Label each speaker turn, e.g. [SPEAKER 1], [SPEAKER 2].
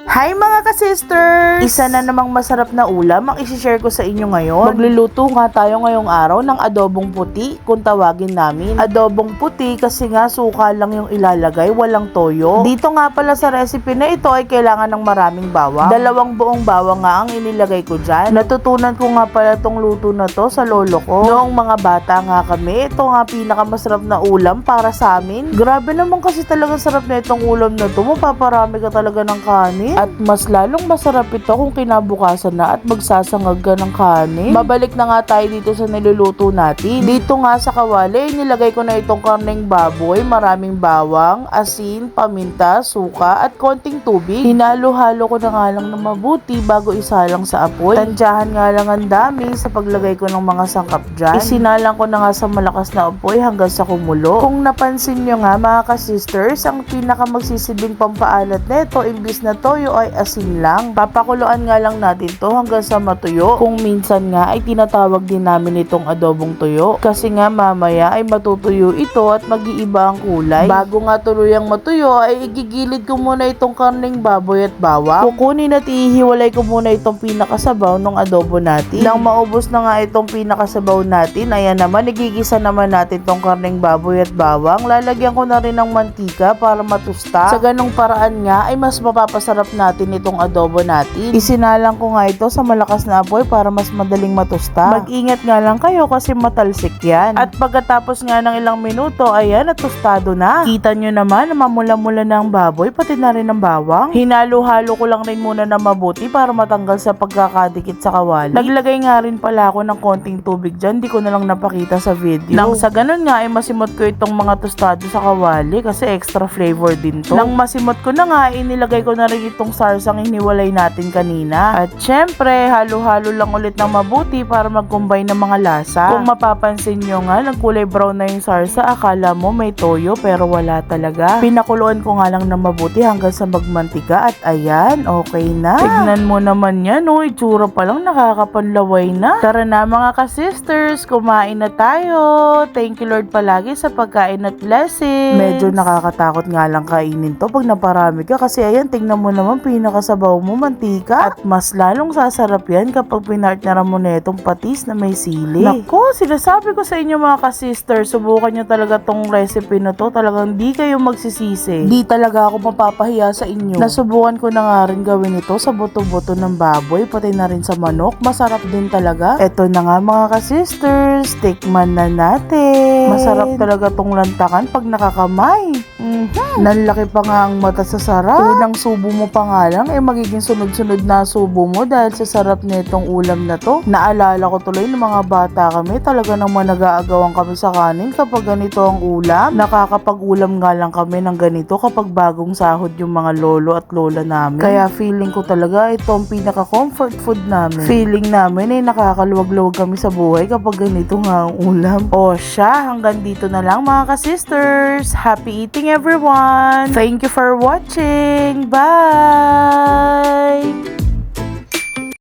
[SPEAKER 1] Hi mga ka-sisters! Isa na namang masarap na ulam ang isi-share ko sa inyo ngayon. Magluluto nga tayo ngayong araw ng adobong puti, kung tawagin namin. Adobong puti kasi nga suka lang yung ilalagay, walang toyo. Dito nga pala sa recipe na ito ay kailangan ng maraming bawang. 2 buong bawang nga ang inilagay ko dyan. Natutunan ko nga pala tong luto na to sa lolo ko. Noong mga bata nga kami, ito nga pinakamasarap na ulam para sa amin. Grabe naman kasi talaga sarap na itong ulam na to. Mapaparami ka talaga ng kanin. At mas lalong masarap ito kung kinabukasan na at magsasangag ka ng kanin. Babalik na nga tayo dito sa niluluto natin. Dito nga sa kawali, nilagay ko na itong karneng baboy, maraming bawang, asin, paminta, suka, at konting tubig. Hinalo-halo ko na nga lang na mabuti bago isalang sa apoy. Tansyahan nga lang ang dami sa paglagay ko ng mga sangkap dyan. Isinalang ko na nga sa malakas na apoy hanggang sa kumulo. Kung napansin nyo nga mga ka-sisters, ang pinaka magsisilbing pampaalat neto imbis na toyo ay asin lang. Papakuluan nga lang natin to hanggang sa matuyo. Kung minsan nga ay tinatawag din namin itong adobong tuyo. Kasi nga mamaya ay matutuyo ito at mag-iiba ang kulay. Bago nga tuluyang matuyo ay igigilid ko muna itong karneng baboy at bawang. Kukunin at ihiwalay ko muna itong pinakasabaw ng adobo natin. Nang maubos na nga itong pinakasabaw natin, ayan naman, igigisa naman natin itong karneng baboy at bawang. Lalagyan ko na rin ng mantika para matusta. Sa ganong paraan nga ay mas mapapasarap natin itong adobo natin. Isinalang ko nga ito sa malakas na apoy para mas madaling matusta. Mag-ingat nga lang kayo kasi matalsik yan. At pagkatapos nga ng ilang minuto, ayan, natustado na. Kita nyo naman na mamula-mula na ang baboy, pati na rin ang bawang. Hinalo-halo ko lang rin muna na mabuti para matanggal sa pagkakadikit sa kawali. Naglagay nga rin pala ako ng konting tubig dyan, di ko na lang napakita sa video. Nang sa ganun nga ay masimot ko itong mga tostado sa kawali kasi extra flavor din to. Nang masimot ko na nga, inilagay ko na rin itong sarsang hiniwalay natin kanina. At syempre, halo-halo lang ulit ng mabuti para mag-combine ng mga lasa. Kung mapapansin nyo nga, nagkulay brown na yung sarsa, akala mo may toyo pero wala talaga. Pinakuluan ko nga lang ng mabuti hanggang sa magmantika at ayan, okay na. Tignan mo naman yan, oh, itsura pa lang nakakapanlaway na. Tara na mga ka-sisters, kumain na tayo. Thank you Lord palagi sa pagkain at blessings. Medyo nakakatakot nga lang kainin to pag naparami ka kasi ayan, tingnan mo naman pinakasabaw mo mantika at mas lalong sasarap yan kapag pinartneran mo na itong patis na may sili. Nako, sinasabi ko sa inyo mga ka-sister, subukan nyo talaga tong recipe na to, talagang di kayo magsisisi. Di talaga ako mapapahiya sa inyo. Nasubukan ko na nga rin gawin ito sa buto-buto ng baboy, pati na rin sa manok, masarap din talaga. Eto na nga mga ka-sisters, tikman na natin. Masarap talaga tong lantakan pag nakakamay. Nanlaki pa nga ang mata sa sarap. Unang subo mo pa nga lang, magiging sunod-sunod na subo mo dahil sa sarap nitong ulam na to. Naalala ko tuloy ng mga bata kami, talaga naman nag-aagawan kami sa kanin kapag ganito ang ulam. Nakakapag-ulam nga lang kami ng ganito kapag bagong sahod yung mga lolo at lola namin. Kaya feeling ko talaga ito ang pinaka-comfort food namin. Feeling namin ay nakakaluwag-luwag kami sa buhay kapag ganito nga ang ulam. O siya, hanggang dito na lang mga ka-sisters. Happy eating everyone! Thank you for watching! Bye!